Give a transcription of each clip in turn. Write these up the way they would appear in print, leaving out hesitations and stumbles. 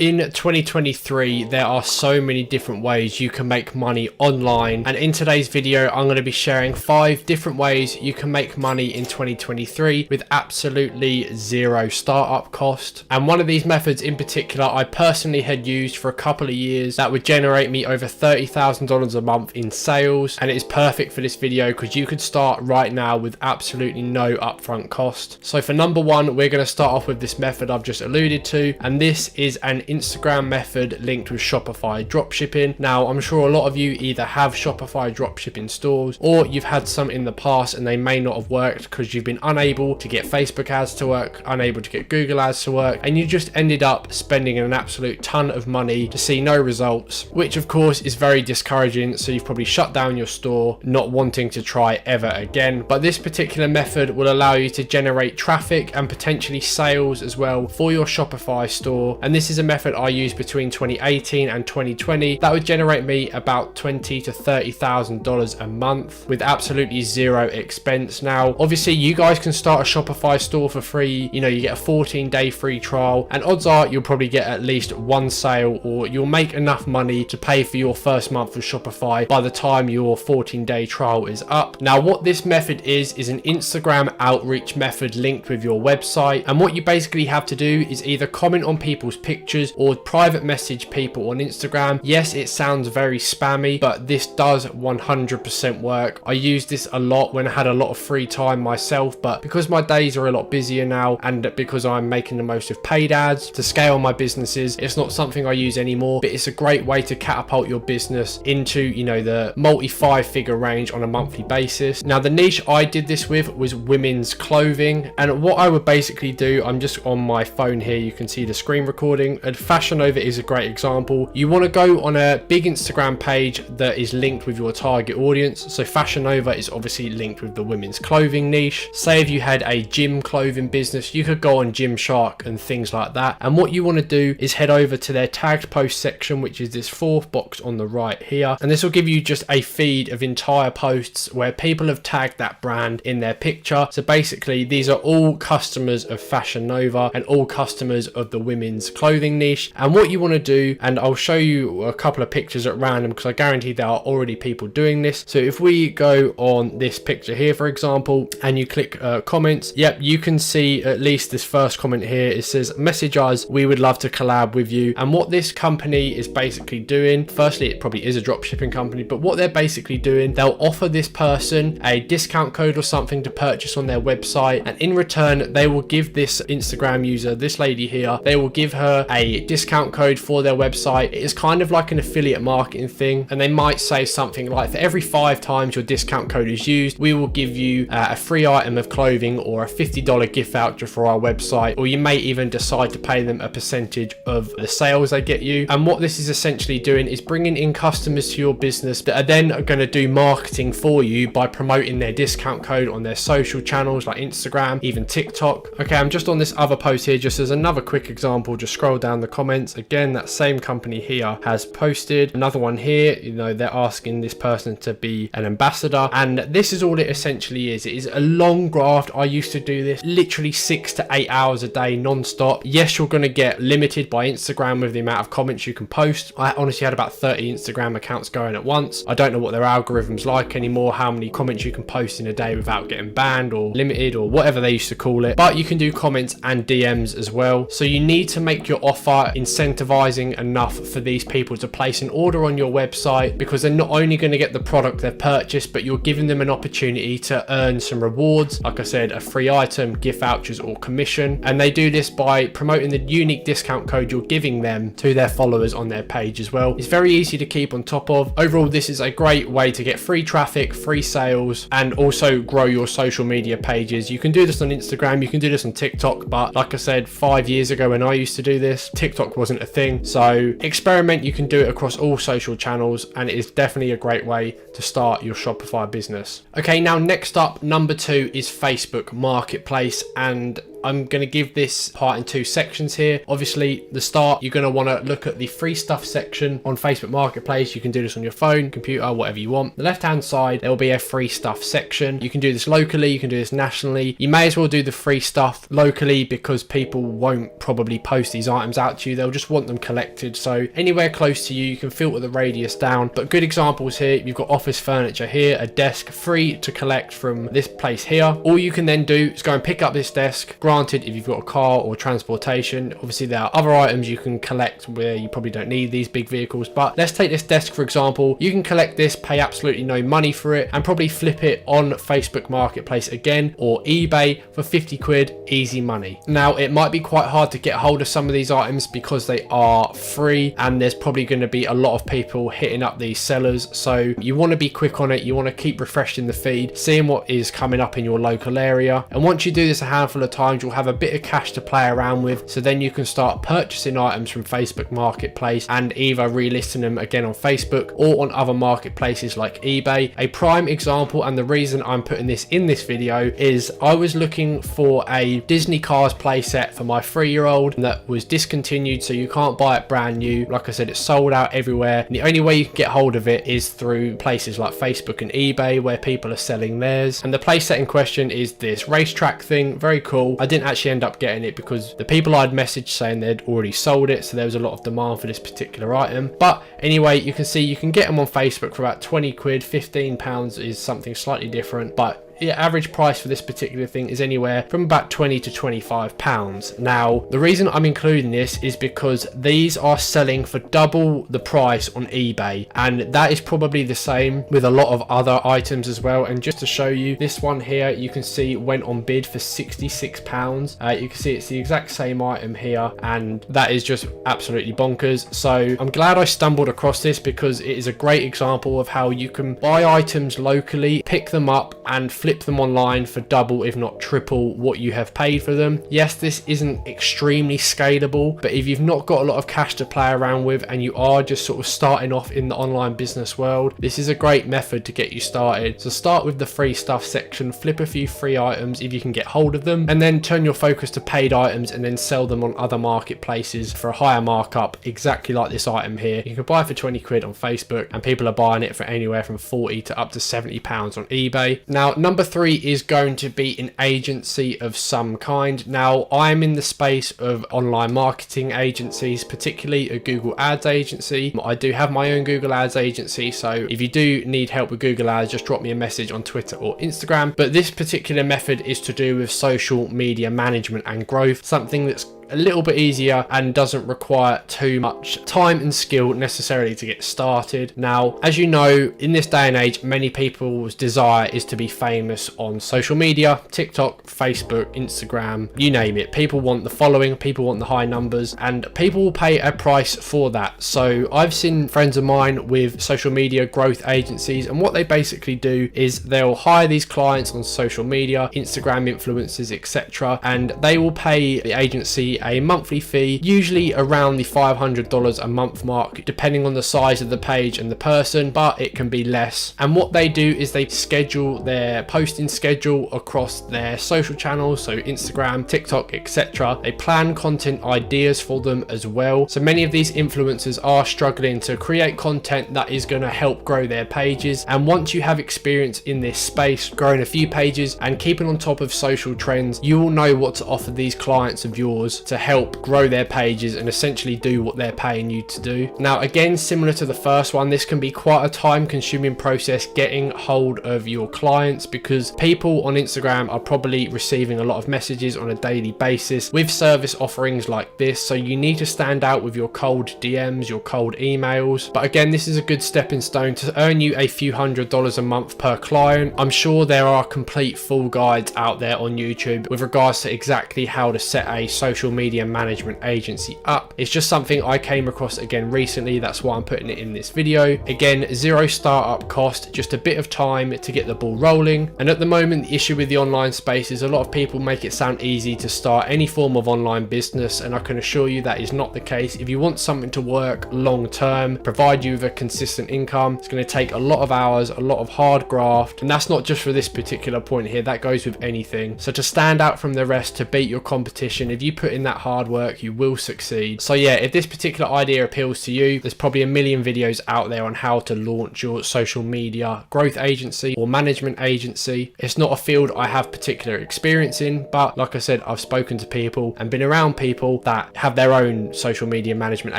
In 2023, there are so many different ways you can make money online, and in today's video I'm going to be sharing 5 different ways you can make money in 2023 with absolutely zero startup cost. And one of these methods in particular I personally had used for a couple of years that would generate me over $30,000 a month in sales, and it is perfect for this video because you could start right now with absolutely no upfront cost. So for number 1, we're going to start off with this method I've just alluded to, and this is an Instagram method linked with Shopify dropshipping. Now, I'm sure a lot of you either have Shopify dropshipping stores or you've had some in the past and they may not have worked because you've been unable to get Facebook ads to work, unable to get Google ads to work, and you just ended up spending an absolute ton of money to see no results, which of course is very discouraging. So you've probably shut down your store, not wanting to try ever again. But this particular method will allow you to generate traffic and potentially sales as well for your Shopify store. And this is a method I used between 2018 and 2020 that would generate me about $20,000 to $30,000 a month with absolutely zero expense. Now, obviously you guys can start a Shopify store for free. You know, you get a 14-day free trial, and odds are you'll probably get at least one sale, or you'll make enough money to pay for your first month of Shopify by the time your 14-day trial is up. Now, what this method is an Instagram outreach method linked with your website, and what you basically have to do is either comment on people's pictures or private message people on Instagram. Yes, it sounds very spammy, but this does 100% work. I used this a lot when I had a lot of free time myself, but because my days are a lot busier now and because I'm making the most of paid ads to scale my businesses, it's not something I use anymore. But it's a great way to catapult your business into, you know, the multi 5-figure range on a monthly basis. Now, the niche I did this with was women's clothing, and what I would basically do, I'm just on my phone here, you can see the screen recording, and Fashion Nova is a great example. You want to go on a big Instagram page that is linked with your target audience. So Fashion Nova is obviously linked with the women's clothing niche. Say if you had a gym clothing business, you could go on Gymshark and things like that. And what you want to do is head over to their tagged post section, which is this 4th box on the right here. And this will give you just a feed of entire posts where people have tagged that brand in their picture. So basically these are all customers of Fashion Nova and all customers of the women's clothing niche. And what you want to do, and I'll show you a couple of pictures at random because I guarantee there are already people doing this. So if we go on this picture here, for example, and you click comments, yep, you can see at least this first comment here. It says, "Message us, we would love to collab with you." And what this company is basically doing, firstly, it probably is a dropshipping company, but what they're basically doing, they'll offer this person a discount code or something to purchase on their website, and in return they will give this Instagram user, this lady here, they will give her a discount code for their website. It is kind of like an affiliate marketing thing, and they might say something like, for every 5 times your discount code is used, we will give you a free item of clothing or a $50 gift voucher for our website, or you may even decide to pay them a percentage of the sales they get you. And what this is essentially doing is bringing in customers to your business that are then going to do marketing for you by promoting their discount code on their social channels like Instagram, even TikTok. Okay, I'm just on this other post here just as another quick example. Just scroll down the comments. Again, that same company here has posted another one here. You know, they're asking this person to be an ambassador, and this is all it essentially is. It is a long graft. I used to do this literally 6 to 8 hours a day non-stop. Yes, you're going to get limited by Instagram with the amount of comments you can post. I honestly had about 30 Instagram accounts going at once. I don't know what their algorithm's like anymore, how many comments you can post in a day without getting banned or limited or whatever they used to call it. But you can do comments and DMs as well. So you need to make your offer incentivizing enough for these people to place an order on your website, because they're not only going to get the product they've purchased, but you're giving them an opportunity to earn some rewards, like I said, a free item, gift vouchers, or commission. And they do this by promoting the unique discount code you're giving them to their followers on their page as well. It's very easy to keep on top of. Overall, this is a great way to get free traffic, free sales, and also grow your social media pages. You can do this on Instagram, you can do this on TikTok, but like I said, 5 years ago when I used to do this, TikTok wasn't a thing. So experiment, you can do it across all social channels, and it is definitely a great way to start your Shopify business. Okay, now next up, number 2 is Facebook Marketplace, and I'm going to give this part in 2 sections here. Obviously, the start, you're going to want to look at the free stuff section on Facebook Marketplace. You can do this on your phone, computer, whatever you want. The left-hand side, there will be a free stuff section. You can do this locally, you can do this nationally. You may as well do the free stuff locally because people won't probably post these items out to you. They'll just want them collected. So anywhere close to you, you can filter the radius down. But good examples here, you've got office furniture here, a desk free to collect from this place here. All you can then do is go and pick up this desk. Granted, if you've got a car or transportation, obviously there are other items you can collect where you probably don't need these big vehicles. But let's take this desk for example. You can collect this, pay absolutely no money for it, and probably flip it on Facebook Marketplace again or eBay for 50 quid, easy money. Now, it might be quite hard to get hold of some of these items because they are free and there's probably going to be a lot of people hitting up these sellers. So you want to be quick on it. You want to keep refreshing the feed, seeing what is coming up in your local area. And once you do this a handful of times, you'll have a bit of cash to play around with. So then you can start purchasing items from Facebook Marketplace and either relisting them again on Facebook or on other marketplaces like eBay. A prime example, and the reason I'm putting this in this video, is I was looking for a Disney Cars playset for my 3-year-old that was discontinued, so you can't buy it brand new. Like I said, it's sold out everywhere, and the only way you can get hold of it is through places like Facebook and eBay where people are selling theirs. And the playset in question is this racetrack thing. Very cool. I didn't actually end up getting it because the people I'd messaged saying they'd already sold it, so there was a lot of demand for this particular item. But anyway, you can see you can get them on Facebook for about 20 quid. 15 pounds is something slightly different, but the average price for this particular thing is anywhere from about 20 to 25 pounds. Now, the reason I'm including this is because these are selling for double the price on eBay, and that is probably the same with a lot of other items as well. And just to show you, this one here, you can see went on bid for 66 pounds. You can see it's the exact same item here, and that is just absolutely bonkers. So I'm glad I stumbled across this because it is a great example of how you can buy items locally, pick them up and flip them online for double if not triple what you have paid for them. Yes, this isn't extremely scalable, but if you've not got a lot of cash to play around with and you are just sort of starting off in the online business world, this is a great method to get you started. So start with the free stuff section, flip a few free items if you can get hold of them, and then turn your focus to paid items and then sell them on other marketplaces for a higher markup, exactly like this item here. You can buy it for 20 quid on Facebook and people are buying it for anywhere from 40 to up to 70 pounds on eBay. Now, number 3 is going to be an agency of some kind. Now, I'm in the space of online marketing agencies, particularly a Google Ads agency. I do have my own Google Ads agency, so if you do need help with Google Ads, just drop me a message on Twitter or Instagram. But this particular method is to do with social media management and growth, something that's a little bit easier and doesn't require too much time and skill necessarily to get started. Now, as you know, in this day and age, many people's desire is to be famous on social media, TikTok, Facebook, Instagram, you name it. People want the following, people want the high numbers, and people will pay a price for that. So I've seen friends of mine with social media growth agencies, and what they basically do is they'll hire these clients on social media, Instagram influencers, etc., and they will pay the agency a monthly fee, usually around the $500 a month mark, depending on the size of the page and the person, but it can be less. And what they do is they schedule their posting schedule across their social channels, so Instagram, TikTok, etc. They plan content ideas for them as well. So many of these influencers are struggling to create content that is going to help grow their pages. And once you have experience in this space, growing a few pages and keeping on top of social trends, you will know what to offer these clients of yours to help grow their pages and essentially do what they're paying you to do. Now, again, similar to the first one, this can be quite a time-consuming process getting hold of your clients, because people on Instagram are probably receiving a lot of messages on a daily basis with service offerings like this. So you need to stand out with your cold DMs, your cold emails. But again, this is a good stepping stone to earn you a few $100s a month per client. I'm sure there are complete full guides out there on YouTube with regards to exactly how to set a social media management agency up. It's just something I came across again recently. That's why I'm putting it in this video. Again, zero startup cost, just a bit of time to get the ball rolling. And at the moment, the issue with the online space is a lot of people make it sound easy to start any form of online business, and I can assure you that is not the case. If you want something to work long term, provide you with a consistent income, it's going to take a lot of hours, a lot of hard graft, and that's not just for this particular point here, that goes with anything. So to stand out from the rest, to beat your competition, if you put in that hard work, you will succeed. So yeah, if this particular idea appeals to you, there's probably a million videos out there on how to launch your social media growth agency or management agency. It's not a field I have particular experience in, but like I said, I've spoken to people and been around people that have their own social media management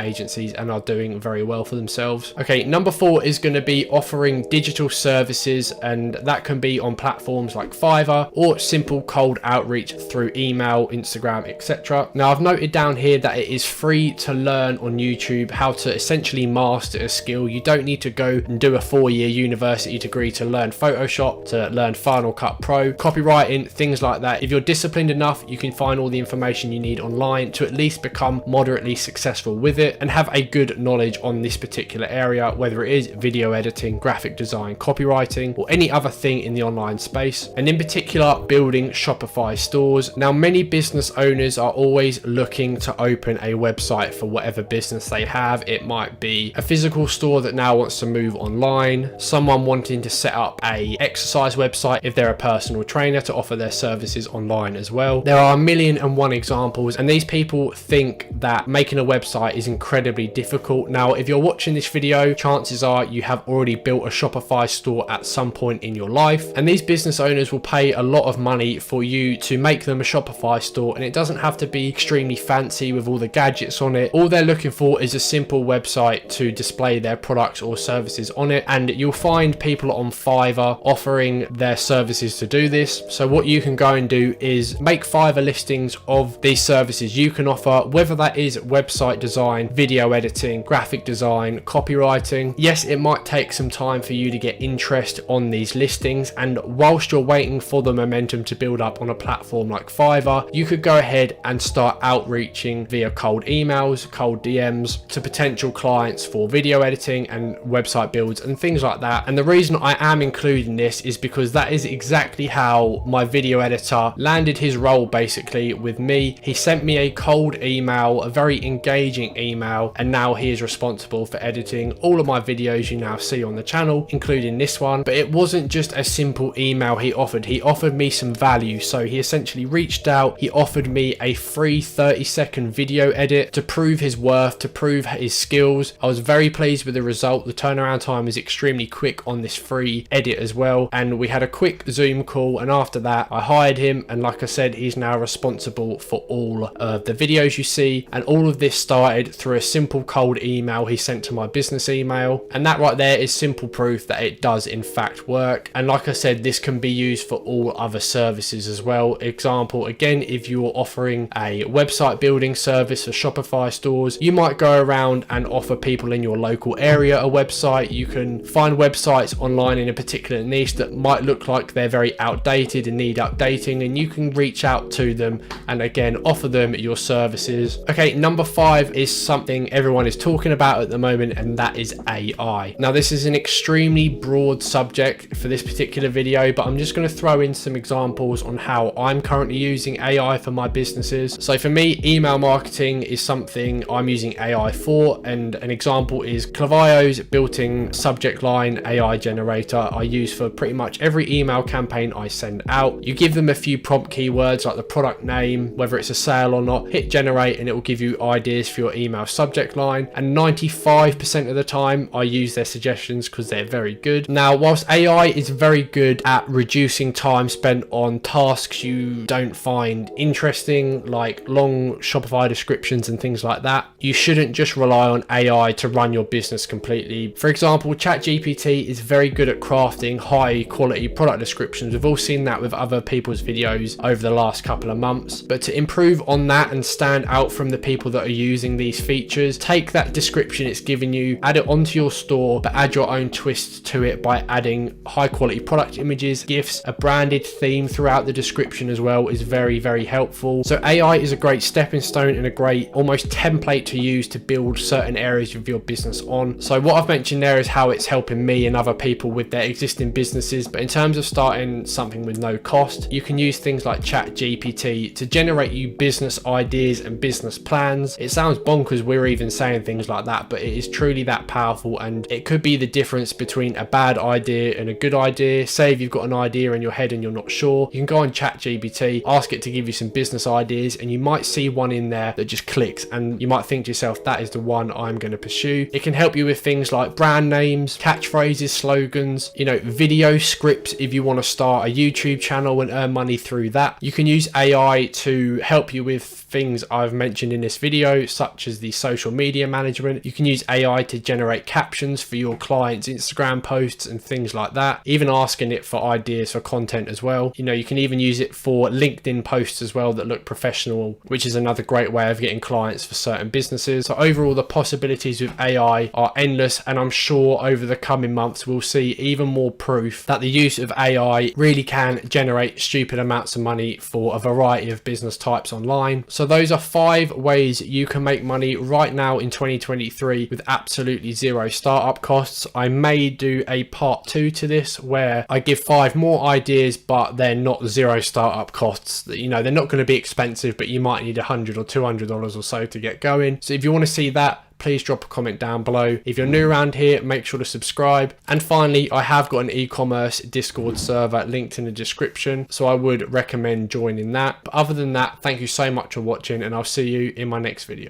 agencies and are doing very well for themselves. Okay, number 4 is going to be offering digital services, and that can be on platforms like Fiverr or simple cold outreach through email, Instagram, etc. Now I've noted down here that it is free to learn on YouTube how to essentially master a skill. You don't need to go and do a 4-year university degree to learn Photoshop, to learn Final Cut Pro, copywriting, things like that. If you're disciplined enough, you can find all the information you need online to at least become moderately successful with it and have a good knowledge on this particular area, whether it is video editing, graphic design, copywriting, or any other thing in the online space, and in particular building Shopify stores. Now many business owners are always looking to open a website for whatever business they have. It might be a physical store that now wants to move online, someone wanting to set up a exercise website if they're a personal trainer to offer their services online as well. There are 1,000,001 examples, and these people think that making a website is incredibly difficult. Now if you're watching this video, chances are you have already built a Shopify store at some point in your life, and these business owners will pay a lot of money for you to make them a Shopify store, and it doesn't have to be extremely fancy with all the gadgets on it. All they're looking for is a simple website to display their products or services on it, and you'll find people on Fiverr offering their services to do this. So what you can go and do is make Fiverr listings of these services you can offer, whether that is website design, video editing, graphic design, copywriting. Yes, it might take some time for you to get interest on these listings, and whilst you're waiting for the momentum to build up on a platform like Fiverr, you could go ahead and start outreaching via cold emails, cold DMs to potential clients for video editing and website builds and things like that. And the reason I am including this is because that is exactly how my video editor landed his role basically with me. He sent me a cold email, a very engaging email, and now he is responsible for editing all of my videos you now see on the channel, including this one. But it wasn't just a simple email he offered me some value. So he essentially reached out, he offered me a free 30-second video edit to prove his worth, to prove his skills. I was very pleased with the result. The turnaround time was extremely quick on this free edit as well, and we had a quick Zoom call, and after that I hired him, and like I said, he's now responsible for all of the videos you see. And all of this started through a simple cold email he sent to my business email, and that right there is simple proof that it does in fact work. And like I said, this can be used for all other services as well. Example, again, if you're offering a website building service for Shopify stores, you might go around and offer people in your local area a website. You can find websites online in a particular niche that might look like they're very outdated and need updating, and you can reach out to them and again offer them your services. Okay, number 5 is something everyone is talking about at the moment, and that is AI. Now this is an extremely broad subject for this particular video, but I'm just going to throw in some examples on how I'm currently using AI for my businesses. So for me, email marketing is something I'm using AI for, and an example is Clavio's built-in subject line AI generator I use for pretty much every email campaign I send out. You give them a few prompt keywords like the product name, whether it's a sale or not, hit generate, and it will give you ideas for your email subject line, and 95% of the time I use their suggestions because they're very good. Now whilst AI is very good at reducing time spent on tasks you don't find interesting, like long Shopify descriptions and things like that, you shouldn't just rely on AI to run your business completely. For example, ChatGPT is very good at crafting high quality product descriptions. We've all seen that with other people's videos over the last couple of months, but to improve on that and stand out from the people that are using these features, take that description it's given you, add it onto your store, but add your own twist to it by adding high quality product images, GIFs, a branded theme throughout the description as well is very, very helpful. So AI is a great stepping stone and a great almost template to use to build certain areas of your business on. So what I've mentioned there is how it's helping me and other people with their existing businesses, but in terms of starting something with no cost, you can use things like ChatGPT to generate you business ideas and business plans. It sounds bonkers we're even saying things like that, but it is truly that powerful, and it could be the difference between a bad idea and a good idea. Say if you've got an idea in your head and you're not sure, you can go on ChatGPT, ask it to give you some business ideas, and you might see one in there that just clicks, and you might think to yourself, that is the one I'm going to pursue. It can help you with things like brand names, catchphrases, slogans, you know, video scripts if you want to start a YouTube channel and earn money through that. You can use AI to help you with things I've mentioned in this video, such as the social media management. You can use AI to generate captions for your clients' Instagram posts and things like that, even asking it for ideas for content as well. You know, you can even use it for LinkedIn posts as well that look professional, which is another great way of getting clients for certain businesses. So overall, the possibilities with AI are endless, and I'm sure over the coming months we'll see even more proof that the use of AI really can generate stupid amounts of money for a variety of business types online. So those are 5 ways you can make money right now in 2023 with absolutely zero startup costs. I may do a part 2 to this where I give 5 more ideas, but they're not zero startup costs. You know, they're not going to be expensive, but you might need $100 or $200 or so to get going. So if you want to see that, please drop a comment down below. If you're new around here, make sure to subscribe. And finally, I have got an e-commerce Discord server linked in the description, so I would recommend joining that. But other than that, thank you so much for watching, and I'll see you in my next video.